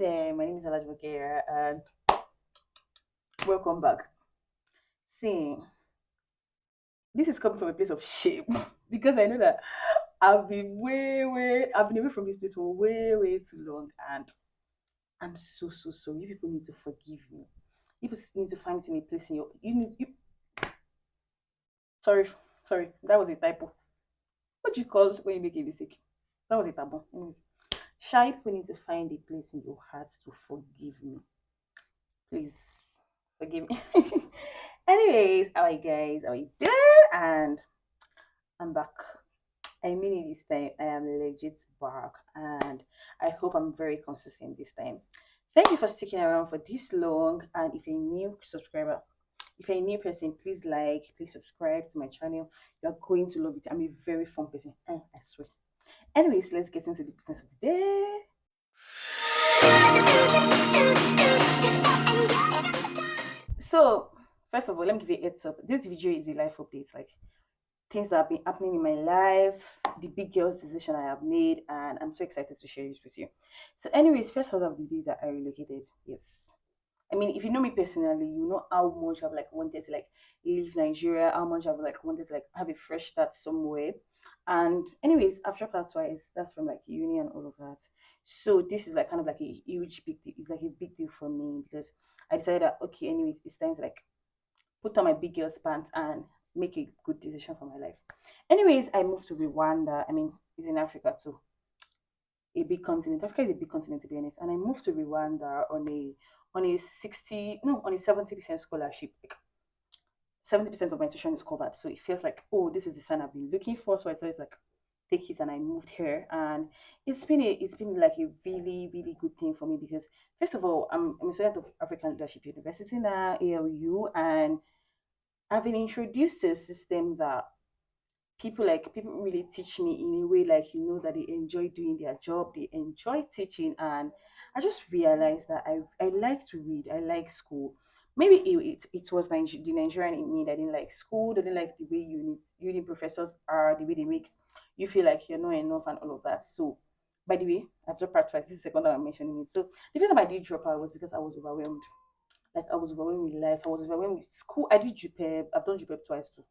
there, my name is Alajbokera and welcome back. See, this is coming from a place of shame because I know that I've been away from this place for way too long and I'm so sorry. You people need to forgive me. You people need to find me a place in sorry, sorry, that was a typo. What do you call when you make a mistake? That was a typo. Anyways, shy people need to find a place in your heart to forgive me. Please forgive me. Anyways, how are you guys? How are you doing? And I'm back. I mean it this time. I am legit back, and I hope I'm very consistent this time. Thank you for sticking around for this long. And if you're a new subscriber, if you're a new person, please please subscribe to my channel. You're going to love it. I'm a very fun person. I swear. Anyways, let's get into the business of the day. So, first of all, let me give you a heads up. This video is a life update, like things that have been happening in my life, the big girls decision I have made, and I'm so excited to share this with you. So, anyways, first of the days that I relocated, yes. I mean, if you know me personally, you know how much I've like wanted to like leave Nigeria, how much I've like wanted to like have a fresh start somewhere. And anyways, I've dropped out twice. That's from like uni and all of that. So this is like kind of like a huge big deal. It's like a big deal for me because I decided that okay, anyways, it's time to like put on my big girl's pants and make a good decision for my life. Anyways, I moved to Rwanda. I mean, it's in Africa too, a big continent. Africa is a big continent to be honest. And I moved to Rwanda on a 60 no on a 70% scholarship. Like 70% of my tuition is covered. So it feels like, oh, this is the sign I've been looking for. So I said it's like take it and I moved here and it's been like a really good thing for me because first of all I'm a student of African Leadership University now, ALU, and I've been introduced to a system that people really teach me in a way like that they enjoy doing their job, they enjoy teaching, and I just realized that I like to read, I like school. Maybe it was the Nigerian in me that didn't like school, that didn't like the way uni professors are, the way they make you feel like you're not enough and all of that. So by the way, I've dropped out twice. This is the second time I'm mentioning it. So the first time I did drop out was because I was overwhelmed. Like I was overwhelmed with life. I was overwhelmed with school. I did JUPEB. I've done JUPEB twice too.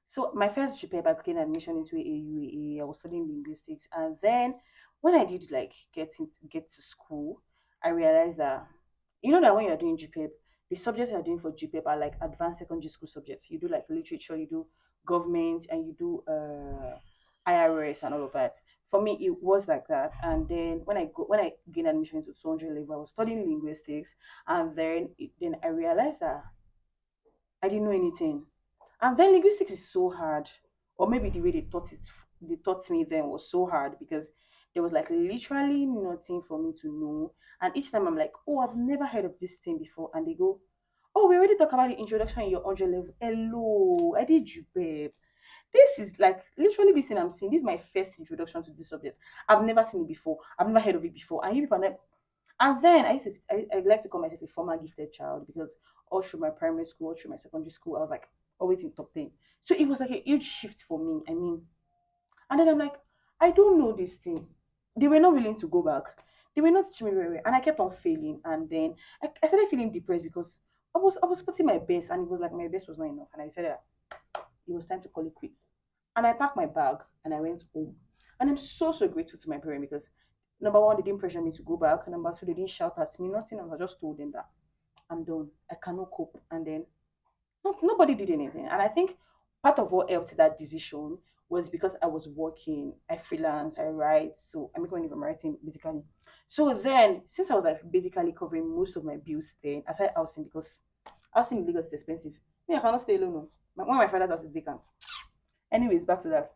So my first JUPEB, I gained admission into AUAA. I was studying linguistics, and then when I did like get to school, I realized that that when you're doing JUPEB, the subjects you're doing for JUPEB are like advanced secondary school subjects. You do like literature, you do government, and you do IRS and all of that. For me, it was like that. And then when I gained admission into 200 level, I was studying linguistics, and then I realized that I didn't know anything. And then linguistics is so hard, or maybe the way they taught me then was so hard because there was like literally nothing for me to know. And each time I'm like, oh, I've never heard of this thing before, and they go, oh, we already talked about the introduction in your 100 level. Hello, I did you, babe. This is like literally this thing I'm seeing. This is my first introduction to this subject. I've never seen it before. I've never heard of it before. And you people are like, and then I like to call myself a former gifted child because all through my primary school, all through my secondary school, I was like always in top 10. So it was like a huge shift for me. I mean, and then I'm like, I don't know this thing. They were not willing to go back. They were not teaching me very well. And I kept on failing. And then I started feeling depressed because I was putting my best and it was like my best was not enough. And I said that it was time to call it quits. And I packed my bag and I went home. And I'm so grateful to my parents because number one, they didn't pressure me to go back. Number two, they didn't shout at me, nothing. I just told them that I'm done. I cannot cope. And then nobody did anything. And I think part of what helped that decision was because I was working, I freelance, I write, so I make money from writing basically. So then, since I was like basically covering most of my bills, then aside housing because housing in Lagos is expensive. Me, I cannot stay alone. No. When my father's house is vacant. Anyways, back to that.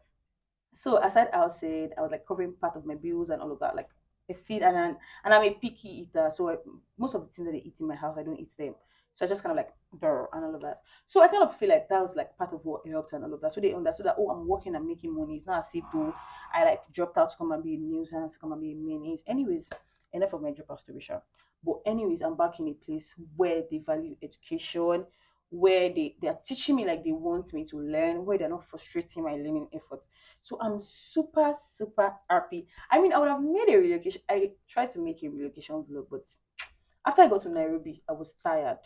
So aside housing, I was like covering part of my bills and all of that. Like I feed and I'm a picky eater, so most of the things that they eat in my house, I don't eat them. So I just kind of like and all of that. So I kind of feel like that was like part of what helped and all of that. So they understood that oh, I'm working, I'm making money. It's not as if though I like dropped out to come and be a nuisance, to come and be a menace. Anyways, enough of my dropout story. Sha. But anyways, I'm back in a place where they value education, where they are teaching me like they want me to learn, where they're not frustrating my learning efforts. So I'm super, super happy. I mean, I would have made a relocation. I tried to make a relocation vlog, but after I got to Nairobi, I was tired.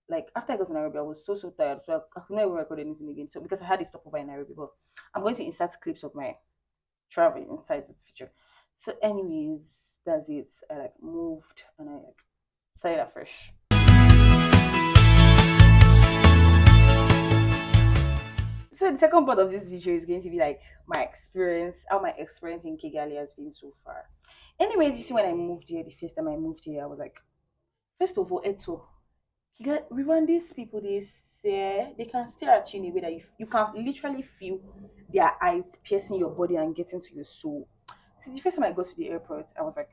Like after I got to Nairobi, I was so so tired. So I could not even record anything again. So because I had a stopover in Nairobi, but I'm going to insert clips of my traveling inside this picture. So, anyways, that's it. I like moved and I like started afresh. So the second part of this video is going to be like my experience, how my experience in Kigali has been so far. Anyways, you see, when I moved here, the first time I moved here, I was like, first of all, Eto, Rwandese people, they stare, they can stare at you in a way that you can literally feel their eyes piercing your body and getting to your soul. See, the first time I got to the airport, I was like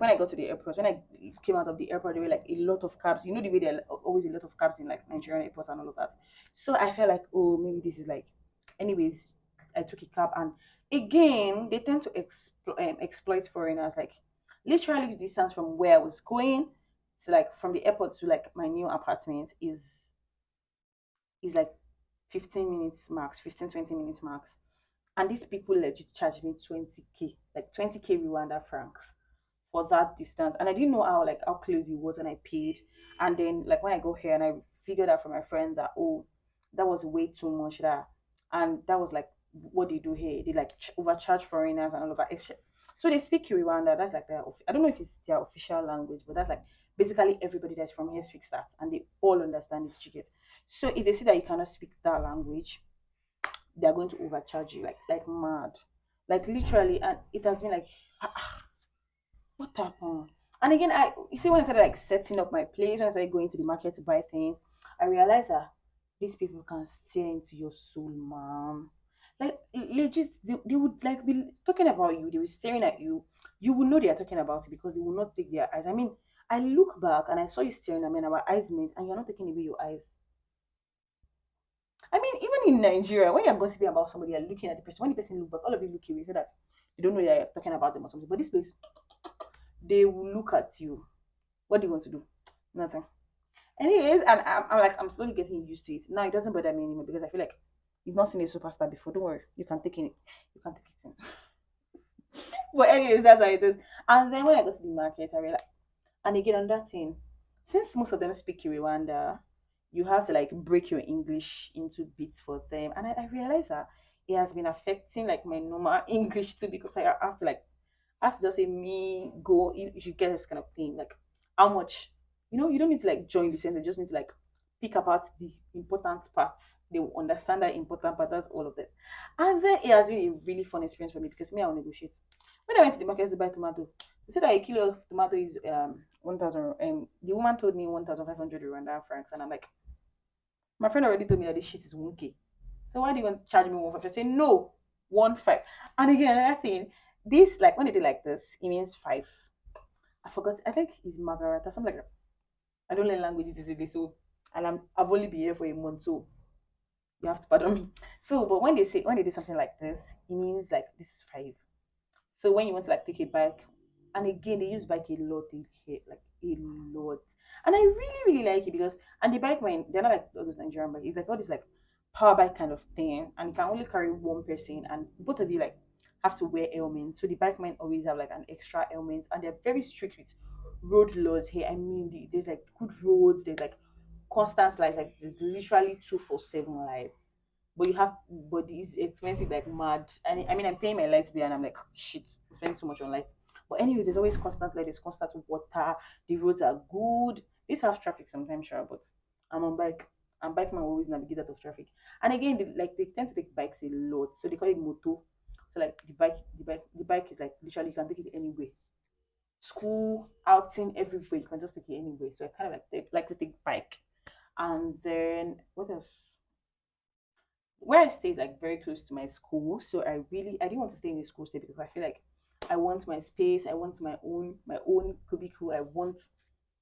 when I got to the airport, when I came out of the airport, there were like a lot of cabs. You know the way there are always a lot of cabs in like Nigerian airports and all of that. So I felt like, oh, maybe this is like. Anyways, I took a cab, and again, they tend to exploit foreigners. Like literally, the distance from where I was going to like from the airport to like my new apartment is like 15 minutes max, 15-20 minutes max. And these people legit charged me 20K, like 20K Rwanda francs for that distance. And I didn't know how close it was, and I paid. And then like when I go here and I figured out from my friend that, oh, that was way too much, that. And that was like what they do here. They like overcharge foreigners and all of that. So they speak Rwanda. That's like I don't know if it's their official language, but that's like basically everybody that's from here speaks that, and they all understand it. You get. So if they see that you cannot speak that language, they are going to overcharge you like mad, like literally. And it has been like, what happened? And again, I you see when I started like setting up my place, when I started going to the market to buy things, I realized that these people can stare into your soul, man. Like legit, they would like be talking about you, they were staring at you. You would know they are talking about you because they will not take their eyes. I mean, I look back and I saw you staring at me and our eyes met, and you're not taking away your eyes. I mean, even in Nigeria, when you're gossiping about somebody, you're looking at the person. When the person look back, all of you look away so that you don't know you're talking about them or something. But this place, they will look at you. What do you want to do? Nothing. Anyways, and I'm slowly getting used to it. Now it doesn't bother me anymore because I feel like you've not seen a superstar before. Don't worry, you can take it. You can take it in. But anyways, that's how it is. And then when I go to the market, I realized, and again on that thing, since most of them speak Rwanda, you have to like break your English into bits for them. And I realized that it has been affecting like my normal English too, because I have to like I have to just say me go. You should get this kind of thing. Like how much, you don't need to like join the sentence. You just need to like pick apart the important parts. They will understand that important part. That's all of that. And then it has been a really fun experience for me because me, I will negotiate. When I went to the market to buy tomato, they said that a kilo of tomato is 1,000. The woman told me 1,500 Rwanda francs, and I'm like, my friend already told me that this shit is 1K. So why do you want to charge me 1,500? I say no, 1,500. And again, another thing, this like when they do like this, it means five. I forgot. I think it's Margaret or something like that. I don't learn languages easily, so and I've only been here for a month, so you have to pardon me. So, but when they do something like this, it means like this is five. So when you want to like take a bike, and again they use bike a lot in here, like a lot. And I really, really like it because and the bike when they're not like all those Nigerian bike, it's like all this like power bike kind of thing, and you can only carry one person, and both of you like have to wear helmets. So the bike men always have like an extra helmet, and they're very strict with road laws here. I mean, there's like good roads, there's like constant lights, like there's literally 247 lights. But it's expensive like mad. And I mean, I'm paying my lights bill, and I'm like, shit, I'm spending too much on lights. But anyways, there's always constant light, there's constant water. The roads are good. We used to have traffic sometimes, sure, but I'm on bike. And bike man will always navigate out of traffic. And again, they tend to take bikes a lot, so they call it moto. So like the bike is like literally you can take it anywhere. School, outing, everywhere. You can just take it anywhere. So I kind of like to take bike. And then what else? Where I stay is like very close to my school, so I didn't want to stay in the school stay because I feel like I want my space, I want my own cubicle, I want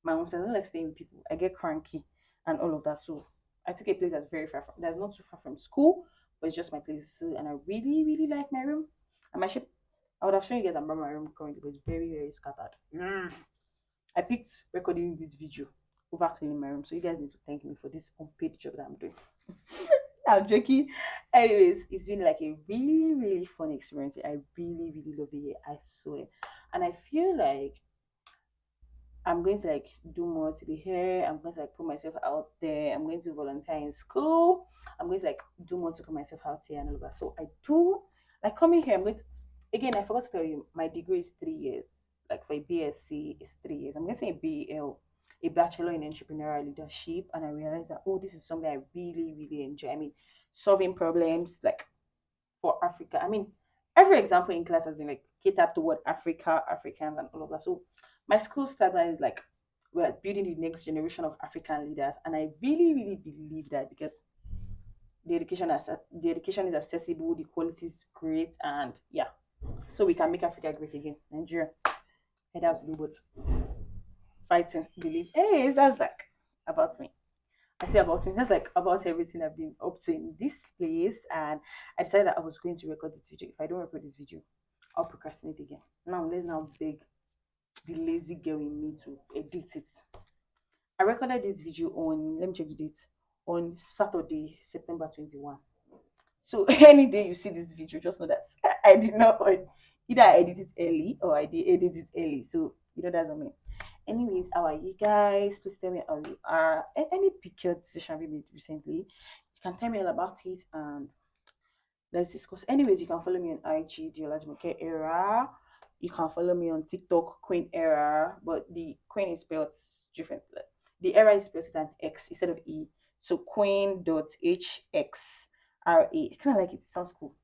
my own space. I don't like staying with people. I get cranky and all of that. So I took a place that's not too far from school, but it's just my place. So, and I really, really like my room. And my ship I would have shown you guys about my room currently, but it's very, very scattered. I picked recording this video over cleaning my room. So you guys need to thank me for this unpaid job that I'm doing. I'm joking. Anyways, it's been like a really, really fun experience. I really, really love the year. I swear. And I feel like I'm going to like do more to be here. I'm going to like put myself out there. I'm going to volunteer in school. I'm going to like do more to put myself out here and all of that. So I do like coming here. I'm going to again. I forgot to tell you, my degree is 3 years. Like for a BSc, it's 3 years. I'm getting a BEL, a Bachelor in Entrepreneurial Leadership, and I realized that oh, this is something I really, really enjoy. I mean, solving problems like for Africa. I mean, every example in class has been like catered toward Africa, Africans, and all of that. So my school standard is like we're building the next generation of African leaders, and I really, really believe that because the education is accessible, the quality is great, and yeah, so we can make Africa great again. Nigeria, head out to do what fighting, believe. Anyways, that's like about me. I say about me. That's like about everything I've been up to in this place. And I decided that I was going to record this video. If I don't record this video, I'll procrastinate again. Now let's now beg the lazy girl in me to edit it. I recorded this video on let me check the date on Saturday, September 21. So any day you see this video, just know that I did not either I edit it early or I did edit it early. So you know that's what I mean. Anyways, how are you guys? Please tell me how you are. Any picture decision we made recently, you can tell me all about it and let's discuss. Anyways, you can follow me on IG, the Olajimoke Era. You can follow me on TikTok, Queen Era, but the Queen is spelled different. Like, the era is spelled with an X instead of E. So Queen.hxra. Kind of like it. Sounds cool.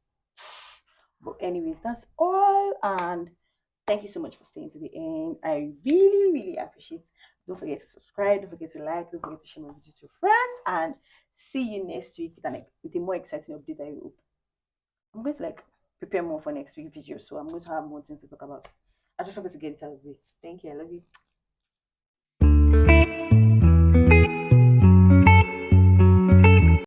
But anyways, that's all. And thank you so much for staying to the end. I really, really appreciate it. Don't forget to subscribe. Don't forget to like. Don't forget to share my video to friends. And see you next week with a more exciting update. I hope. I'm going to like prepare more for next week video. So I'm going to have more things to talk about. I just wanted to get it out of the way. Thank you. I love you.